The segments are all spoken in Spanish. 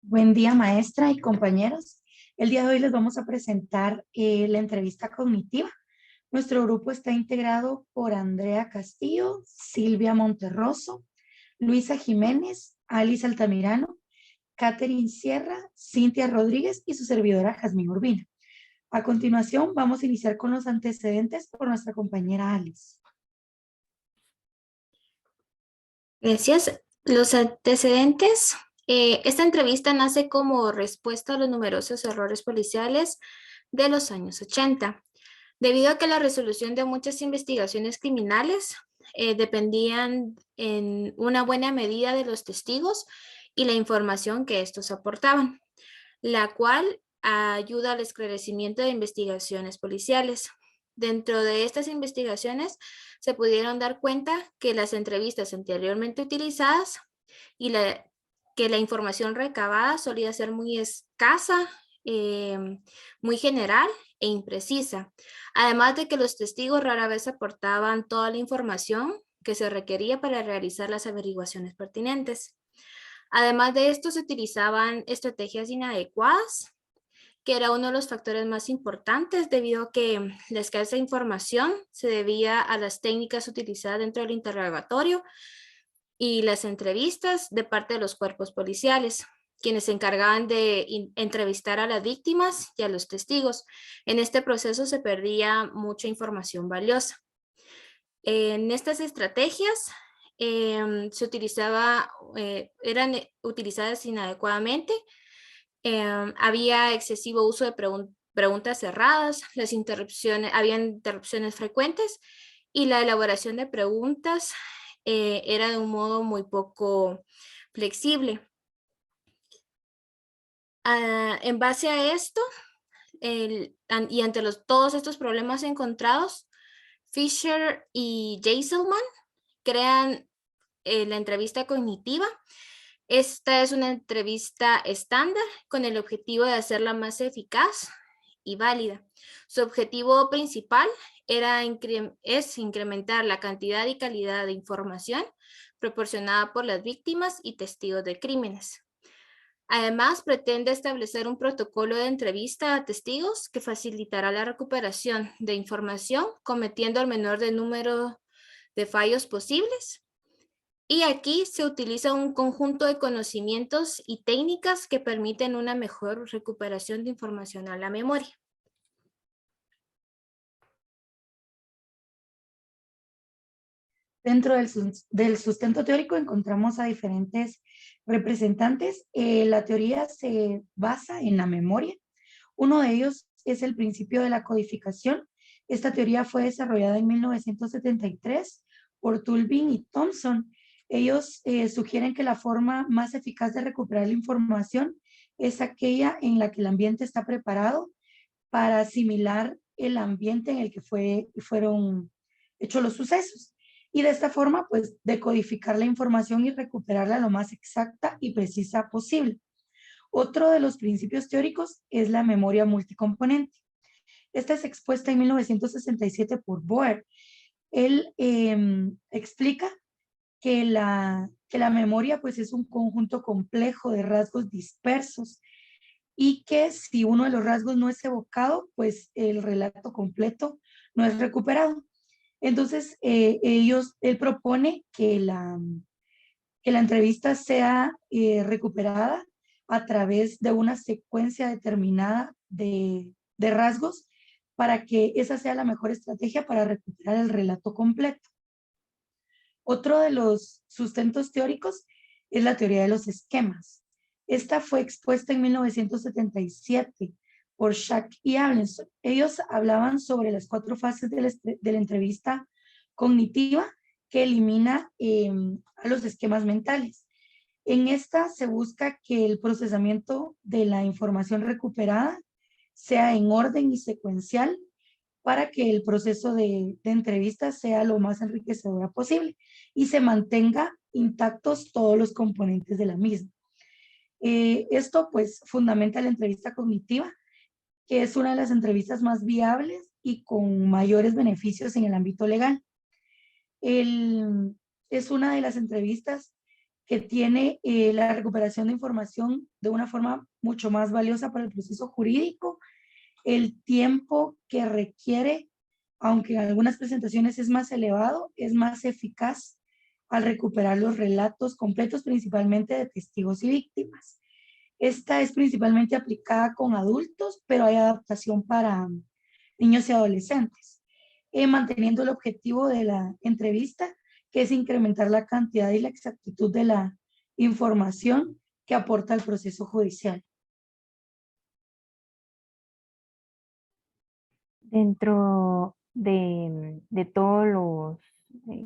Buen día, maestra y compañeros. El día de hoy les vamos a presentar la entrevista cognitiva. Nuestro grupo está integrado por Andrea Castillo, Silvia Monterroso, Luisa Jiménez, Alice Altamirano, Catherine Sierra, Cintia Rodríguez y su servidora Jazmín Urbina. A continuación, vamos a iniciar con los antecedentes por nuestra compañera Alice. Gracias. Los antecedentes. Esta entrevista nace como respuesta a los numerosos errores policiales de los años 80, debido a que la resolución de muchas investigaciones criminales dependían en una buena medida de los testigos y la información que estos aportaban, la cual ayuda al esclarecimiento de investigaciones policiales. Dentro de estas investigaciones se pudieron dar cuenta que las entrevistas anteriormente utilizadas y que la información recabada solía ser muy escasa, muy general e imprecisa. Además de que los testigos rara vez aportaban toda la información que se requería para realizar las averiguaciones pertinentes. Además de esto, se utilizaban estrategias inadecuadas, que era uno de los factores más importantes debido a que la escasa información se debía a las técnicas utilizadas dentro del interrogatorio y las entrevistas de parte de los cuerpos policiales, quienes se encargaban de entrevistar a las víctimas y a los testigos. En este proceso se perdía mucha información valiosa. En estas estrategias eran utilizadas inadecuadamente. Había excesivo uso de preguntas cerradas, habían interrupciones frecuentes y la elaboración de preguntas era de un modo muy poco flexible. En base a esto y ante todos estos problemas encontrados, Fisher y Jaiselman crean la entrevista cognitiva. Esta es una entrevista estándar con el objetivo de hacerla más eficaz y válida. Su objetivo principal es incrementar la cantidad y calidad de información proporcionada por las víctimas y testigos de crímenes. Además, pretende establecer un protocolo de entrevista a testigos que facilitará la recuperación de información cometiendo el menor número de fallos posibles. Y aquí se utiliza un conjunto de conocimientos y técnicas que permiten una mejor recuperación de información a la memoria. Dentro del sustento teórico encontramos a diferentes representantes. La teoría se basa en la memoria. Uno de ellos es el principio de la codificación. Esta teoría fue desarrollada en 1973 por Tulbin y Thompson. Ellos sugieren que la forma más eficaz de recuperar la información es aquella en la que el ambiente está preparado para asimilar el ambiente en el que fueron hechos los sucesos. Y de esta forma, pues, decodificar la información y recuperarla lo más exacta y precisa posible. Otro de los principios teóricos es la memoria multicomponente. Esta es expuesta en 1967 por Boer. Él explica que la memoria pues es un conjunto complejo de rasgos dispersos y que si uno de los rasgos no es evocado, pues el relato completo no es recuperado. Entonces, él propone que la entrevista sea recuperada a través de una secuencia determinada de rasgos para que esa sea la mejor estrategia para recuperar el relato completo. Otro de los sustentos teóricos es la teoría de los esquemas. Esta fue expuesta en 1977 por Schack y Abelson. Ellos hablaban sobre las 4 fases de la entrevista cognitiva que elimina a los esquemas mentales. En esta se busca que el procesamiento de la información recuperada sea en orden y secuencial para que el proceso de entrevista sea lo más enriquecedora posible y se mantenga intactos todos los componentes de la misma. Esto pues fundamenta la entrevista cognitiva, que es una de las entrevistas más viables y con mayores beneficios en el ámbito legal. Es una de las entrevistas que tiene la recuperación de información de una forma mucho más valiosa para el proceso jurídico. El tiempo que requiere, aunque en algunas presentaciones es más elevado, es más eficaz al recuperar los relatos completos, principalmente de testigos y víctimas. Esta es principalmente aplicada con adultos, pero hay adaptación para niños y adolescentes, manteniendo el objetivo de la entrevista, que es incrementar la cantidad y la exactitud de la información que aporta el proceso judicial. Dentro de todos los eh,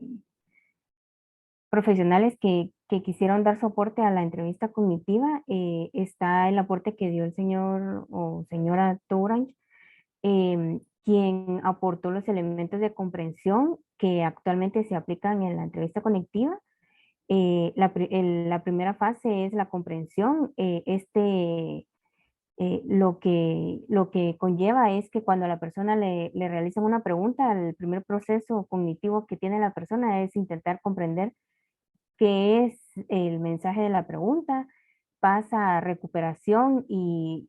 profesionales que quisieron dar soporte a la entrevista cognitiva, está el aporte que dio el señor o señora Tourange, quien aportó los elementos de comprensión que actualmente se aplican en la entrevista cognitiva. La primera fase es la comprensión. Lo que conlleva es que cuando a la persona le realizan una pregunta, el primer proceso cognitivo que tiene la persona es intentar comprender qué es el mensaje de la pregunta, pasa a recuperación y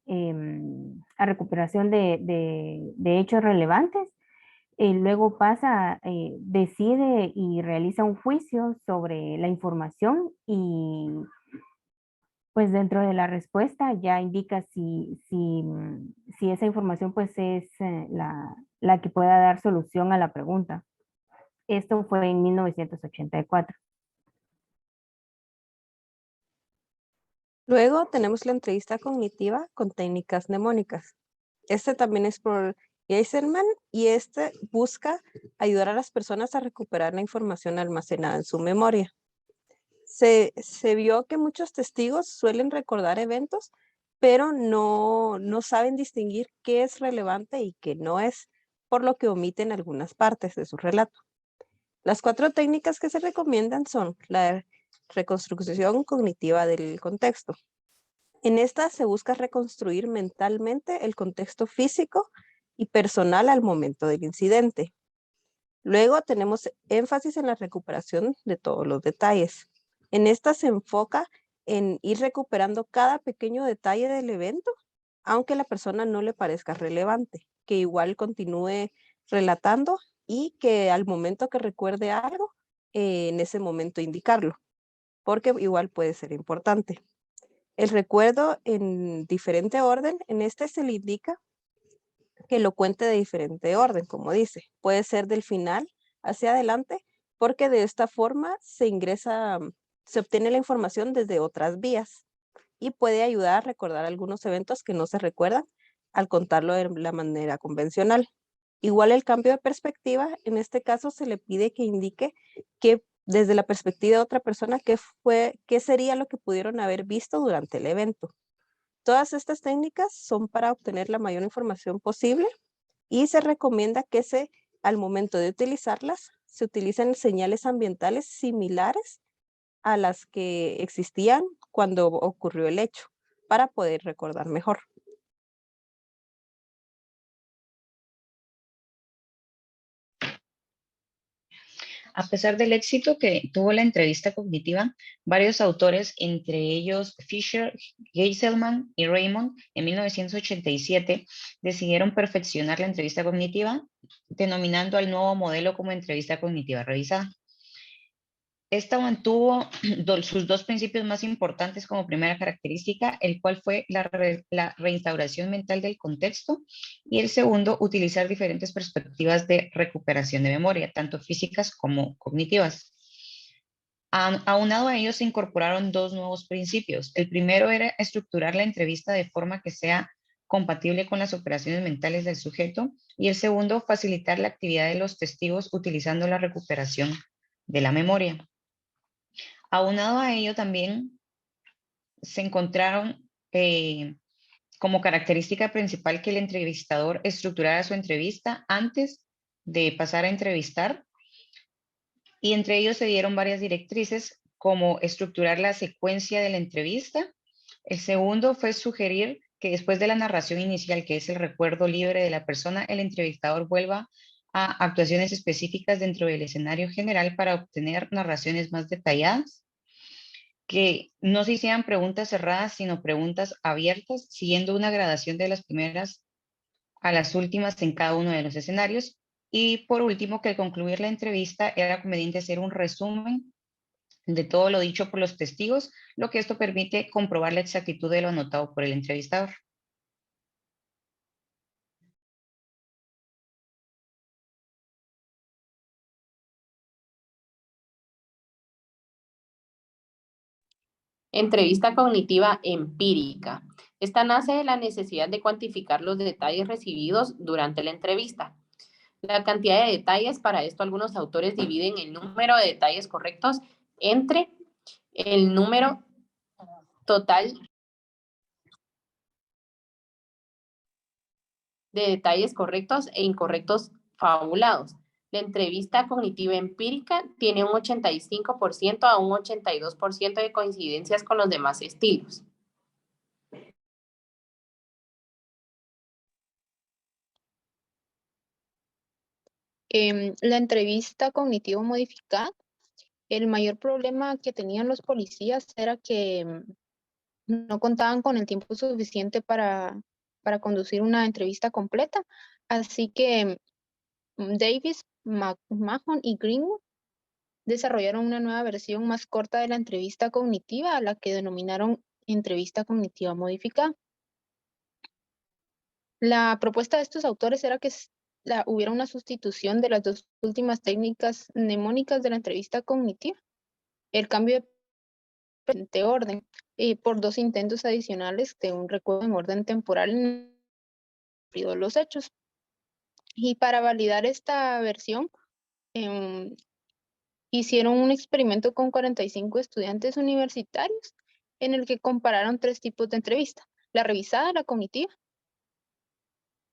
a recuperación de hechos relevantes. Luego pasa, decide y realiza un juicio sobre la información y pues dentro de la respuesta ya indica si esa información pues es la que pueda dar solución a la pregunta. Esto fue en 1984. Luego tenemos la entrevista cognitiva con técnicas mnemónicas. Este también es por Eisenman y este busca ayudar a las personas a recuperar la información almacenada en su memoria. Se vio que muchos testigos suelen recordar eventos, pero no saben distinguir qué es relevante y qué no es, por lo que omiten algunas partes de su relato. Las 4 técnicas que se recomiendan son la reconstrucción cognitiva del contexto. En esta se busca reconstruir mentalmente el contexto físico y personal al momento del incidente. Luego tenemos énfasis en la recuperación de todos los detalles. En esta se enfoca en ir recuperando cada pequeño detalle del evento, aunque a la persona no le parezca relevante, que igual continúe relatando y que al momento que recuerde algo, en ese momento indicarlo, porque igual puede ser importante. El recuerdo en diferente orden, en este se le indica que lo cuente de diferente orden, como dice. Puede ser del final hacia adelante, porque de esta forma se ingresa, se obtiene la información desde otras vías y puede ayudar a recordar algunos eventos que no se recuerdan al contarlo de la manera convencional. Igual el cambio de perspectiva, en este caso se le pide que indique que desde la perspectiva de otra persona, qué sería lo que pudieron haber visto durante el evento. Todas estas técnicas son para obtener la mayor información posible y se recomienda que al momento de utilizarlas, se utilicen señales ambientales similares a las que existían cuando ocurrió el hecho, para poder recordar mejor. A pesar del éxito que tuvo la entrevista cognitiva, varios autores, entre ellos Fisher, Geiselman y Raymond, en 1987, decidieron perfeccionar la entrevista cognitiva, denominando al nuevo modelo como entrevista cognitiva revisada. Esta mantuvo sus 2 principios más importantes como primera característica, el cual fue la reinstauración mental del contexto, y el segundo, utilizar diferentes perspectivas de recuperación de memoria, tanto físicas como cognitivas. Aunado a ellos se incorporaron 2 nuevos principios. El primero era estructurar la entrevista de forma que sea compatible con las operaciones mentales del sujeto, y el segundo, facilitar la actividad de los testigos utilizando la recuperación de la memoria. Aunado a ello también se encontraron como característica principal que el entrevistador estructurara su entrevista antes de pasar a entrevistar, y entre ellos se dieron varias directrices como estructurar la secuencia de la entrevista. El segundo fue sugerir que después de la narración inicial, que es el recuerdo libre de la persona, el entrevistador vuelva a actuaciones específicas dentro del escenario general para obtener narraciones más detalladas. que no se hicieran preguntas cerradas, sino preguntas abiertas, siguiendo una gradación de las primeras a las últimas en cada uno de los escenarios. Y por último, que al concluir la entrevista era conveniente hacer un resumen de todo lo dicho por los testigos, lo que esto permite comprobar la exactitud de lo anotado por el entrevistador. Entrevista cognitiva empírica. Esta nace de la necesidad de cuantificar los detalles recibidos durante la entrevista. La cantidad de detalles, para esto algunos autores dividen el número de detalles correctos entre el número total de detalles correctos e incorrectos fabulados. La entrevista cognitiva empírica tiene un 85% a un 82% de coincidencias con los demás estilos. La entrevista cognitivo modificada, el mayor problema que tenían los policías era que no contaban con el tiempo suficiente para conducir una entrevista completa. Así que Davis, Mahon y Greenwood desarrollaron una nueva versión más corta de la entrevista cognitiva, a la que denominaron entrevista cognitiva modificada. La propuesta de estos autores era que hubiera una sustitución de las dos últimas técnicas mnemónicas de la entrevista cognitiva, el cambio de orden, por dos intentos adicionales de un recuerdo en orden temporal en los hechos. Y para validar esta versión, hicieron un experimento con 45 estudiantes universitarios en el que compararon tres tipos de entrevista: la revisada, la cognitiva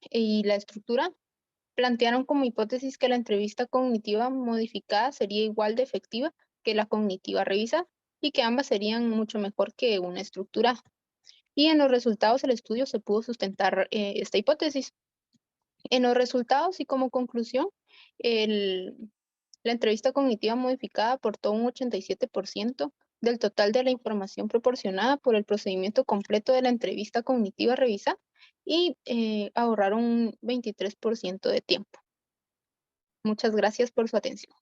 y la estructura. Plantearon como hipótesis que la entrevista cognitiva modificada sería igual de efectiva que la cognitiva revisada y que ambas serían mucho mejor que una estructurada. Y en los resultados del estudio se pudo sustentar esta hipótesis. En los resultados y como conclusión, la entrevista cognitiva modificada aportó un 87% del total de la información proporcionada por el procedimiento completo de la entrevista cognitiva revisada y ahorraron un 23% de tiempo. Muchas gracias por su atención.